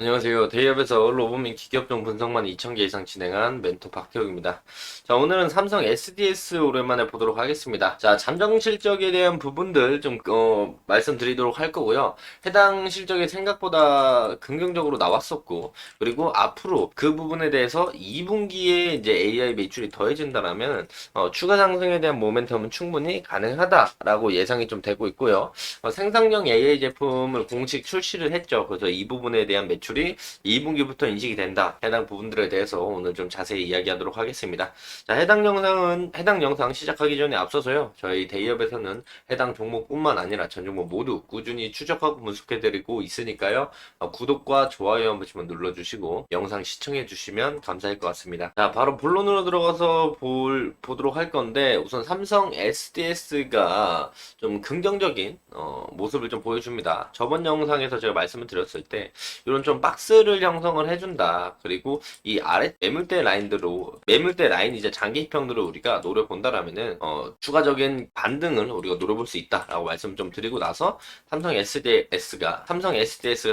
안녕하세요. 대기업에서 로보민 기업종 분석만 2,000개 이상 진행한 멘토 박태욱입니다. 자, 오늘은 삼성 SDS 오랜만에 보도록 하겠습니다. 자, 잠정 실적에 대한 부분들 좀 말씀드리도록 할 거고요. 해당 실적이 생각보다 긍정적으로 나왔었고, 그리고 앞으로 그 부분에 대해서 2분기에 이제 AI 매출이 더해진다라면 추가 상승에 대한 모멘텀은 충분히 가능하다라고 예상이 좀 되고 있고요. 생산형 AI 제품을 공식 출시를 했죠. 그래서 이 부분에 대한 매출이 2분기부터 인식이 된다. 해당 부분들에 대해서 오늘 좀 자세히 이야기하도록 하겠습니다. 자, 해당 영상 시작하기 전에 앞서서요. 저희 대기업에서는 해당 종목뿐만 아니라 전 종목 모두 꾸준히 추적하고 분석해드리고 있으니까요. 구독과 좋아요 한 번씩만 눌러주시고 영상 시청해주시면 감사할 것 같습니다. 자, 바로 본론으로 들어가서 보도록 할 건데 우선 삼성 SDS가 좀 긍정적인 모습을 좀 보여줍니다. 저번 영상에서 제가 말씀을 드렸을 때 이런 좀 박스를 형성을 해준다. 그리고 이 아래 매물대 라인 이제 장기평들을 우리가 노려본다라면은 추가적인 반등을 우리가 노려볼 수 있다라고 말씀 좀 드리고 나서 삼성 SDS가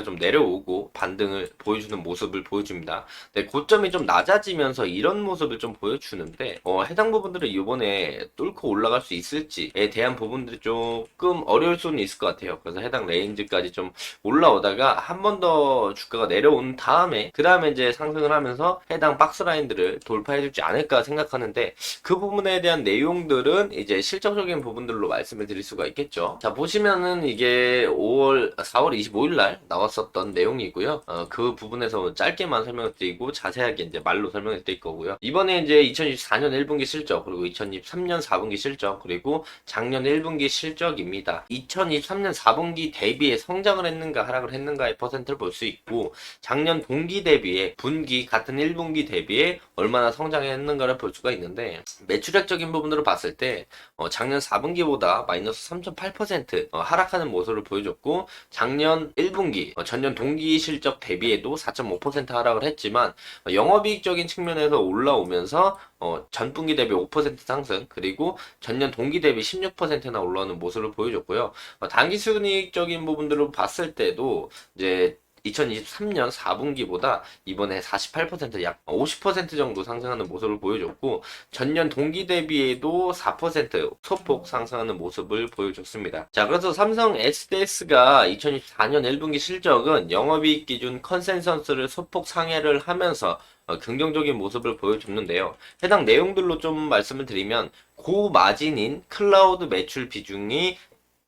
좀 내려오고 반등을 보여주는 모습을 보여줍니다. 네, 고점이 좀 낮아지면서 이런 모습을 좀 보여주는데 해당 부분들을 이번에 뚫고 올라갈 수 있을지에 대한 부분들이 조금 어려울 수는 있을 것 같아요. 그래서 해당 레인지까지 좀 올라오다가 한 번 더 주가가 내려온 다음에 그 다음에 이제 상승을 하면서 해당 박스 라인들을 돌파해 주지 않을까 생각하는데 그 부분에 대한 내용들은 이제 실적적인 부분들로 말씀을 드릴 수가 있겠죠. 자, 보시면은 이게 4월 25일 날 나왔었던 내용이고요. 그 부분에서 짧게만 설명을 드리고 자세하게 이제 말로 설명을 드릴 거고요. 이번에 이제 2024년 1분기 실적, 그리고 2023년 4분기 실적, 그리고 작년 1분기 실적입니다. 2023년 4분기 대비해 성장을 했는가 하락을 했는가의 퍼센트를 볼 수 있고, 작년 동기 대비해 분기 같은 1분기 대비해 얼마나 성장했는가를 볼 수가 있는데, 매출액적인 부분으로 봤을 때 작년 4분기보다 마이너스 3.8% 하락하는 모습을 보여줬고, 작년 1분기 전년 동기 실적 대비해도 4.5% 하락을 했지만 영업이익적인 측면에서 올라오면서 전분기 대비 5% 상승, 그리고 전년 동기 대비 16%나 올라오는 모습을 보여줬고요. 당기순이익적인 부분들을 봤을 때도 이제 2023년 4분기보다 이번에 48%약 50% 정도 상승하는 모습을 보여줬고, 전년 동기 대비에도 4% 소폭 상승하는 모습을 보여줬습니다. 자, 그래서 삼성 SDS가 2024년 1분기 실적은 영업이익 기준 컨센서스를 소폭 상회를 하면서 긍정적인 모습을 보여줬는데요. 해당 내용들로 좀 말씀을 드리면, 고마진인 클라우드 매출 비중이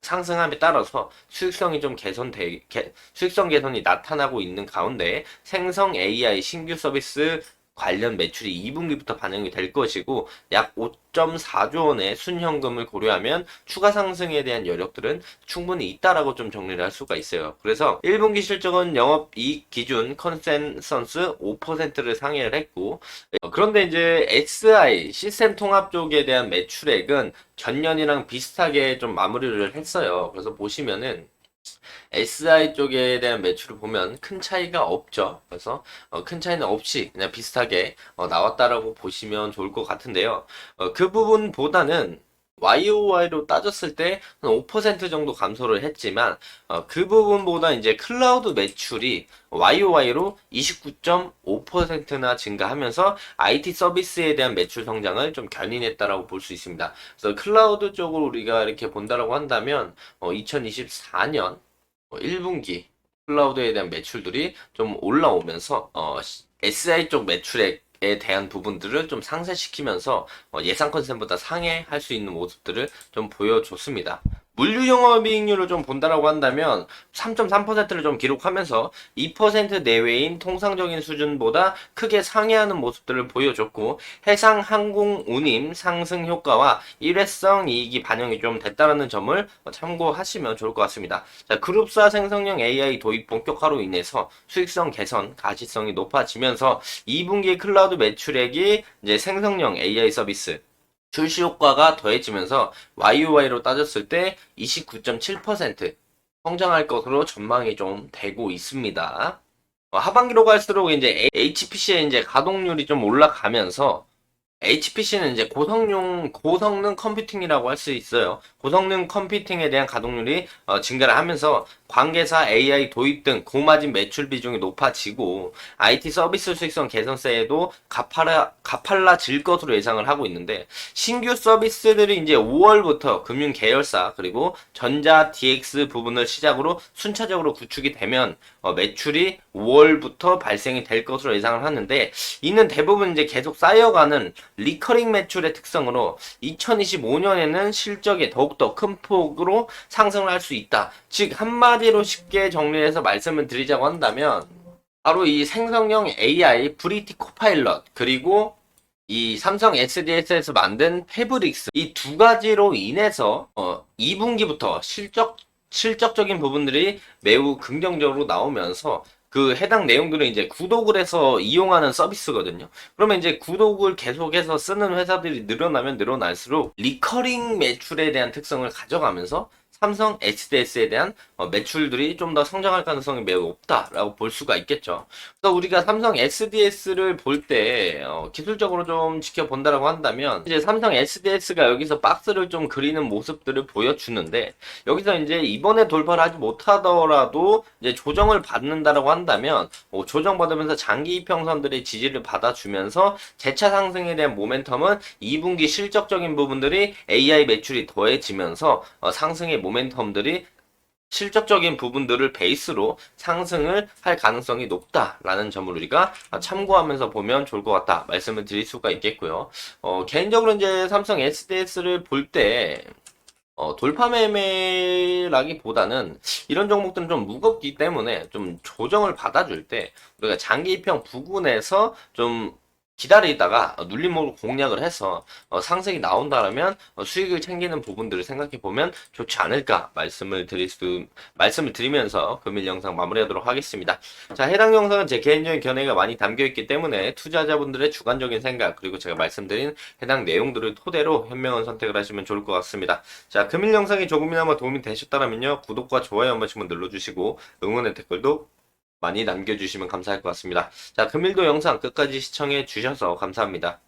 상승함에 따라서 수익성 개선이 나타나고 있는 가운데 생성 AI 신규 서비스 관련 매출이 2분기부터 반영이 될 것이고, 약 5.4조 원의 순현금을 고려하면 추가 상승에 대한 여력들은 충분히 있다라고 좀 정리를 할 수가 있어요. 그래서 1분기 실적은 영업이익 기준 컨센서스 5%를 상회를 했고, 그런데 이제 SI 시스템 통합 쪽에 대한 매출액은 전년이랑 비슷하게 좀 마무리를 했어요. 그래서 보시면은 SI 쪽에 대한 매출을 보면 큰 차이가 없죠. 그래서 큰 차이는 없이 그냥 비슷하게 나왔다라고 보시면 좋을 것 같은데요. 그 부분보다는 YOY로 따졌을 때 한 5% 정도 감소를 했지만 그 부분보다 이제 클라우드 매출이 YOY로 29.5%나 증가하면서 IT 서비스에 대한 매출 성장을 좀 견인했다라고 볼 수 있습니다. 그래서 클라우드 쪽을 우리가 이렇게 본다라고 한다면 2024년 1분기 클라우드에 대한 매출들이 좀 올라오면서 SI 쪽 매출액에 대한 부분들을 좀 상쇄시키면서 예상 컨셉보다 상회할 수 있는 모습들을 좀 보여줬습니다. 물류 영업이익률을 좀 본다라고 한다면 3.3%를 좀 기록하면서 2% 내외인 통상적인 수준보다 크게 상회하는 모습들을 보여줬고, 해상 항공 운임 상승 효과와 일회성 이익이 반영이 좀 됐다는 점을 참고하시면 좋을 것 같습니다. 자, 그룹사 생성형 AI 도입 본격화로 인해서 수익성 개선, 가시성이 높아지면서 2분기 클라우드 매출액이 이제 생성형 AI 서비스 출시 효과가 더해지면서 YOY로 따졌을 때 29.7% 성장할 것으로 전망이 좀 되고 있습니다. 하반기로 갈수록 이제 HPC의 이제 가동률이 좀 올라가면서, HPC는 이제 고성능 컴퓨팅이라고 할 수 있어요. 고성능 컴퓨팅에 대한 가동률이 증가를 하면서 관계사 AI 도입 등 고마진 매출 비중이 높아지고 IT 서비스 수익성 개선세에도 가팔라질 것으로 예상을 하고 있는데 신규 서비스들이 이제 5월부터 금융 계열사 그리고 전자 DX 부분을 시작으로 순차적으로 구축이 되면 매출이 5월부터 발생이 될 것으로 예상을 하는데 이는 대부분 이제 계속 쌓여가는 리커링 매출의 특성으로 2025년에는 실적이 더욱더 큰 폭으로 상승을 할 수 있다. 즉 한마디로 쉽게 정리해서 말씀을 드리자고 한다면 바로 이 생성형 AI 브리티 코파일럿 그리고 이 삼성 SDS에서 만든 패브릭스 이 두 가지로 인해서 2분기부터 실적적인 부분들이 매우 긍정적으로 나오면서 그 해당 내용들은 이제 구독을 해서 이용하는 서비스거든요. 그러면 이제 구독을 계속해서 쓰는 회사들이 늘어나면 늘어날수록 리커링 매출에 대한 특성을 가져가면서 삼성 SDS에 대한 매출들이 좀 더 성장할 가능성이 매우 높다라고 볼 수가 있겠죠. 그래서 우리가 삼성 SDS를 볼 때 기술적으로 좀 지켜본다라고 한다면 이제 삼성 SDS가 여기서 박스를 좀 그리는 모습들을 보여주는데 여기서 이제 이번에 돌파를 하지 못하더라도 이제 조정을 받는다라고 한다면 조정받으면서 장기 이평선들의 지지를 받아주면서 재차 상승에 대한 모멘텀은 2분기 실적적인 부분들이 AI 매출이 더해지면서 상승의 모멘텀들이 실적적인 부분들을 베이스로 상승을 할 가능성이 높다라는 점을 우리가 참고하면서 보면 좋을 것 같다 말씀을 드릴 수가 있겠고요. 개인적으로 이제 삼성 SDS를 볼 때 돌파 매매라기보다는 이런 종목들은 좀 무겁기 때문에 좀 조정을 받아줄 때 우리가 장기 입형 부근에서 좀 기다리다가 눌림목을 공략을 해서 상승이 나온다라면 수익을 챙기는 부분들을 생각해 보면 좋지 않을까 말씀을 드리면서 금일 영상 마무리하도록 하겠습니다. 자, 해당 영상은 제 개인적인 견해가 많이 담겨 있기 때문에 투자자분들의 주관적인 생각 그리고 제가 말씀드린 해당 내용들을 토대로 현명한 선택을 하시면 좋을 것 같습니다. 자, 금일 영상이 조금이나마 도움이 되셨다면요 구독과 좋아요 한 번씩만 눌러주시고 응원의 댓글도 많이 남겨주시면 감사할 것 같습니다. 자, 금일도 영상 끝까지 시청해 주셔서 감사합니다.